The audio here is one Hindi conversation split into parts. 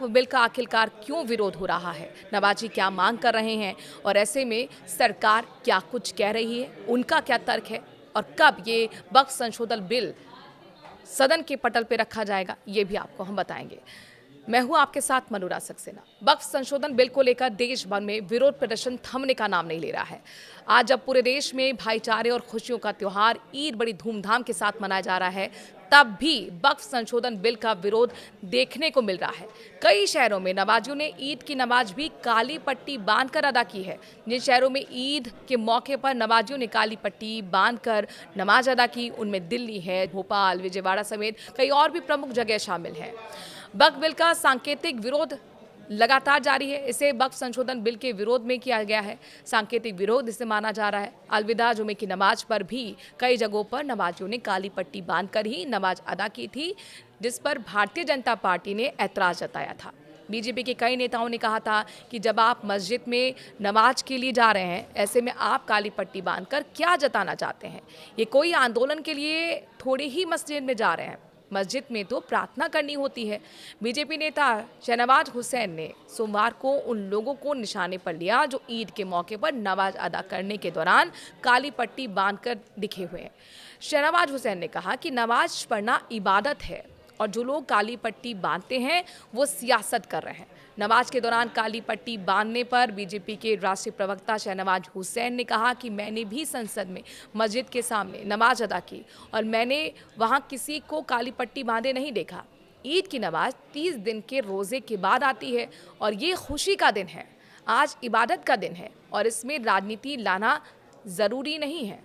वक्फ बिल का आखिरकार क्यों विरोध हो रहा है, नवाजी क्या मांग कर रहे हैं और ऐसे में सरकार क्या कुछ कह रही है, उनका क्या तर्क है और कब ये वक्फ संशोधन बिल सदन के पटल पर रखा जाएगा, ये भी आपको हम बताएंगे। मैं हूं आपके साथ मनोरा सक्सेना। वक्फ संशोधन बिल को लेकर देश भर में विरोध प्रदर्शन थमने का नाम नहीं ले रहा है। आज जब पूरे देश में भाईचारे और खुशियों का त्योहार ईद बड़ी धूमधाम के साथ मनाया जा रहा है, तब भी वक्फ संशोधन बिल का विरोध देखने को मिल रहा है। कई शहरों में नमाजियों ने ईद की नमाज भी काली पट्टी बांधकर अदा की है। जिन शहरों में ईद के मौके पर नमाजियों ने काली पट्टी बांधकर नमाज अदा की, उनमें दिल्ली है, भोपाल, विजयवाड़ा समेत कई और भी प्रमुख जगह शामिल हैं। वक्फ बिल का सांकेतिक विरोध लगातार जारी है। इसे वक्फ संशोधन बिल के विरोध में किया गया है। सांकेतिक विरोध इसे माना जा रहा है। अलविदा जुमे की नमाज पर भी कई जगहों पर नमाजियों ने काली पट्टी बांधकर ही नमाज अदा की थी, जिस पर भारतीय जनता पार्टी ने ऐतराज जताया था। बीजेपी के कई नेताओं ने कहा था कि जब आप मस्जिद में नमाज के लिए जा रहे हैं, ऐसे में आप काली पट्टी बांधकर क्या जताना चाहते हैं? ये कोई आंदोलन के लिए थोड़ी ही मस्जिद में जा रहे हैं, मस्जिद में तो प्रार्थना करनी होती है। बीजेपी नेता शहनवाज हुसैन ने सोमवार को उन लोगों को निशाने पर लिया जो ईद के मौके पर नमाज अदा करने के दौरान काली पट्टी बांधकर दिखे हुए हैं। शहनवाज हुसैन ने कहा कि नमाज पढ़ना इबादत है और जो लोग काली पट्टी बांधते हैं वो सियासत कर रहे हैं। नमाज के दौरान काली पट्टी बांधने पर बीजेपी के राष्ट्रीय प्रवक्ता शहनवाज हुसैन ने कहा कि मैंने भी संसद में मस्जिद के सामने नमाज अदा की और मैंने वहां किसी को काली पट्टी बांधे नहीं देखा। ईद की नमाज 30 दिन के रोज़े के बाद आती है और ये खुशी का दिन है। आज इबादत का दिन है और इसमें राजनीति लाना ज़रूरी नहीं है।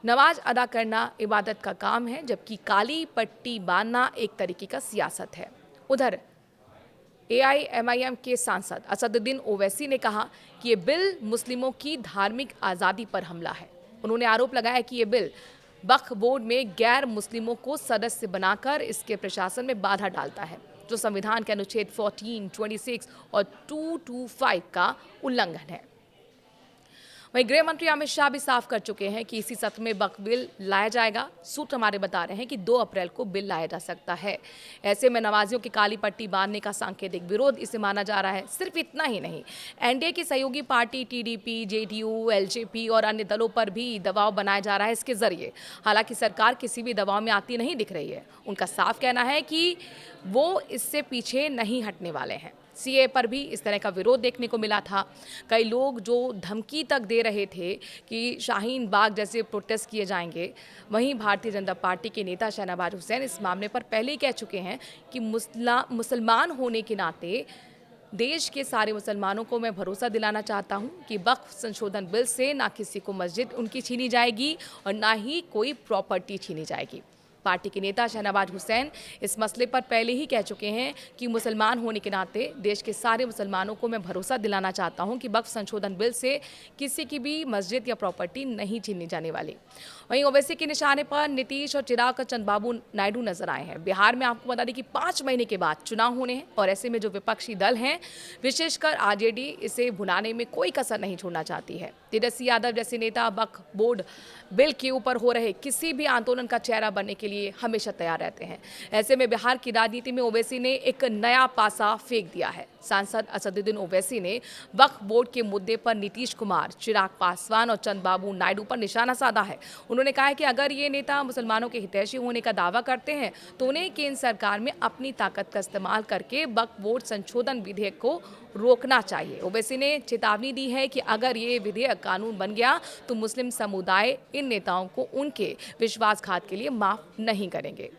नमाज अदा करना इबादत का काम है, जबकि काली पट्टी बांधना एक तरीके का सियासत है। उधर AIMIM के सांसद असदुद्दीन ओवैसी ने कहा कि ये बिल मुस्लिमों की धार्मिक आज़ादी पर हमला है। उन्होंने आरोप लगाया कि ये बिल वक्फ बोर्ड में गैर मुस्लिमों को सदस्य बनाकर इसके प्रशासन में बाधा डालता है, जो संविधान के अनुच्छेद 14, 26 और 225 का उल्लंघन है। वहीं गृह मंत्री अमित शाह भी साफ कर चुके हैं कि इसी सत्र में वक्फ बिल लाया जाएगा। सूत्र हमारे बता रहे हैं कि 2 अप्रैल को बिल लाया जा सकता है। ऐसे में नमाजियों की काली पट्टी बांधने का सांकेतिक विरोध इसे माना जा रहा है। सिर्फ इतना ही नहीं, एनडीए की सहयोगी पार्टी TDP, JDU, LJP और अन्य दलों पर भी दबाव बनाया जा रहा है इसके जरिए। हालांकि सरकार किसी भी दबाव में आती नहीं दिख रही है। उनका साफ कहना है कि वो इससे पीछे नहीं हटने वाले हैं। CA पर भी इस तरह का विरोध देखने को मिला था। कई लोग जो धमकी तक दे रहे थे कि शाहीन बाग जैसे प्रोटेस्ट किए जाएंगे। वहीं भारतीय जनता पार्टी के नेता शहनवाज हुसैन इस मामले पर पहले ही कह चुके हैं कि मुसलमान होने के नाते देश के सारे मुसलमानों को मैं भरोसा दिलाना चाहता हूं कि वक्फ संशोधन बिल से ना किसी को मस्जिद उनकी छीनी जाएगी और ना ही कोई प्रॉपर्टी छीनी जाएगी। पार्टी के नेता शहनवाज हुसैन इस मसले पर पहले ही कह चुके हैं कि मुसलमान होने के नाते देश के सारे मुसलमानों को मैं भरोसा दिलाना चाहता हूं कि वक्फ संशोधन बिल से किसी की भी मस्जिद या प्रॉपर्टी नहीं छीनी जाने वाली। वहीं ओवैसी के निशाने पर नीतीश और चिराग चंद्रबाबू नायडू नजर आए हैं। बिहार में आपको बता दें कि 5 महीने के बाद चुनाव होने हैं और ऐसे में जो विपक्षी दल हैं, विशेषकर RJD, इसे भुनाने में कोई कसर नहीं छोड़ना चाहती है। तेजस्वी यादव जैसे नेता वक्फ बोर्ड बिल के ऊपर हो रहे किसी भी आंदोलन का चेहरा बनने के लिए हमेशा तैयार रहते हैं। ऐसे में बिहार की राजनीति में ओवैसी ने एक नया पासा फेंक दिया है। सांसद असदुद्दीन ओवैसी ने वक्फ बोर्ड के मुद्दे पर नीतीश कुमार, चिराग पासवान और चंद्रबाबू नायडू पर निशाना साधा है। उन्होंने कहा है कि अगर ये नेता मुसलमानों के हितैषी होने का दावा करते हैं तो उन्हें केंद्र सरकार में अपनी ताकत का इस्तेमाल करके वक्फ बोर्ड संशोधन विधेयक को रोकना चाहिए। ओवैसी ने चेतावनी दी है कि अगर ये विधेयक कानून बन गया तो मुस्लिम समुदाय इन नेताओं को उनके विश्वासघात के लिए माफ नहीं करेंगे।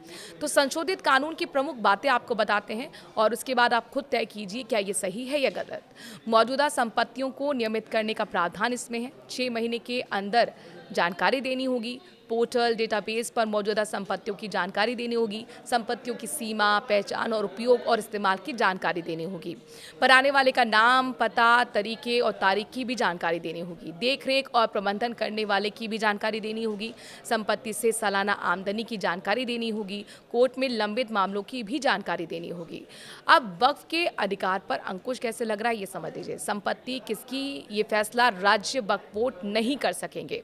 तो संशोधित कानून की प्रमुख बातें आपको बताते हैं और उसके बाद आप खुद तय कीजिए क्या ये सही है या गलत। मौजूदा संपत्तियों को नियमित करने का प्रावधान इसमें है। 6 महीने के अंदर जानकारी देनी होगी। पोर्टल डेटाबेस पर मौजूदा संपत्तियों की जानकारी देनी होगी। संपत्तियों की सीमा, पहचान और उपयोग और इस्तेमाल की जानकारी देनी होगी। बनाने वाले का नाम, पता, तरीके और तारीख की भी जानकारी देनी होगी। देखरेख और प्रबंधन करने वाले की भी जानकारी देनी होगी। संपत्ति से सालाना आमदनी की जानकारी देनी होगी। कोर्ट में लंबित मामलों की भी जानकारी देनी होगी। अब वक्फ के अधिकार पर अंकुश कैसे लग रहा है ये समझ लीजिए। संपत्ति किसकी, ये फैसला राज्य वक्फ बोर्ड नहीं कर सकेंगे।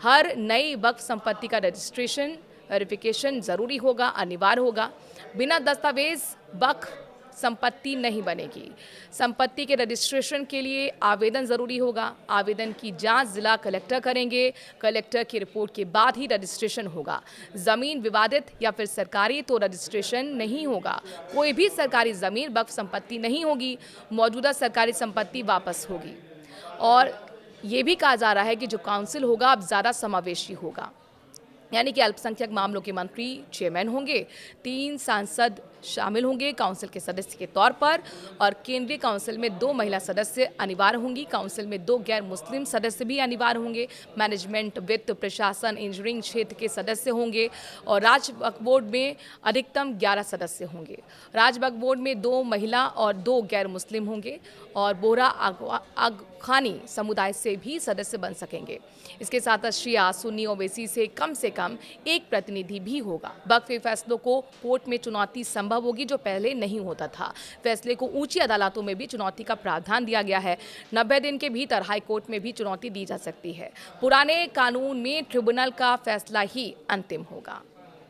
हर नई वक्फ संपत्ति का रजिस्ट्रेशन, वेरिफिकेशन जरूरी होगा, अनिवार्य होगा। बिना दस्तावेज वक्फ संपत्ति नहीं बनेगी। संपत्ति के रजिस्ट्रेशन के लिए आवेदन ज़रूरी होगा। आवेदन की जांच जिला कलेक्टर करेंगे। कलेक्टर की रिपोर्ट के बाद ही रजिस्ट्रेशन होगा। ज़मीन विवादित या फिर सरकारी तो रजिस्ट्रेशन नहीं होगा। कोई भी सरकारी ज़मीन वक्फ संपत्ति नहीं होगी। मौजूदा सरकारी संपत्ति वापस होगी। और ये भी कहा जा रहा है कि जो काउंसिल होगा अब ज़्यादा समावेशी होगा, यानी कि अल्पसंख्यक मामलों के मंत्री चेयरमैन होंगे, 3 सांसद शामिल होंगे काउंसिल के सदस्य के तौर पर, और केंद्रीय काउंसिल में 2 महिला सदस्य अनिवार्य होंगी। काउंसिल में 2 गैर मुस्लिम सदस्य भी अनिवार्य होंगे। मैनेजमेंट, वित्त, प्रशासन, इंजीनियरिंग क्षेत्र के सदस्य होंगे। और राज्य वक्फ बोर्ड में अधिकतम 11 सदस्य होंगे। राज्य वक्फ बोर्ड में 2 महिला और 2 गैर मुस्लिम होंगे। और बोहरा आगखानी समुदाय से भी सदस्य बन सकेंगे। इसके साथ शिया, सुन्नी, ओवैसी से कम 1 प्रतिनिधि भी होगा। वक्फ के फैसलों को कोर्ट में चुनौती संभव होगी, जो पहले नहीं होता था। फैसले को ऊंची अदालतों में भी चुनौती का प्रावधान दिया गया है। 90 दिन के भीतर हाई कोर्ट में भी चुनौती दी जा सकती है। पुराने कानून में ट्रिब्यूनल का फैसला ही अंतिम होगा।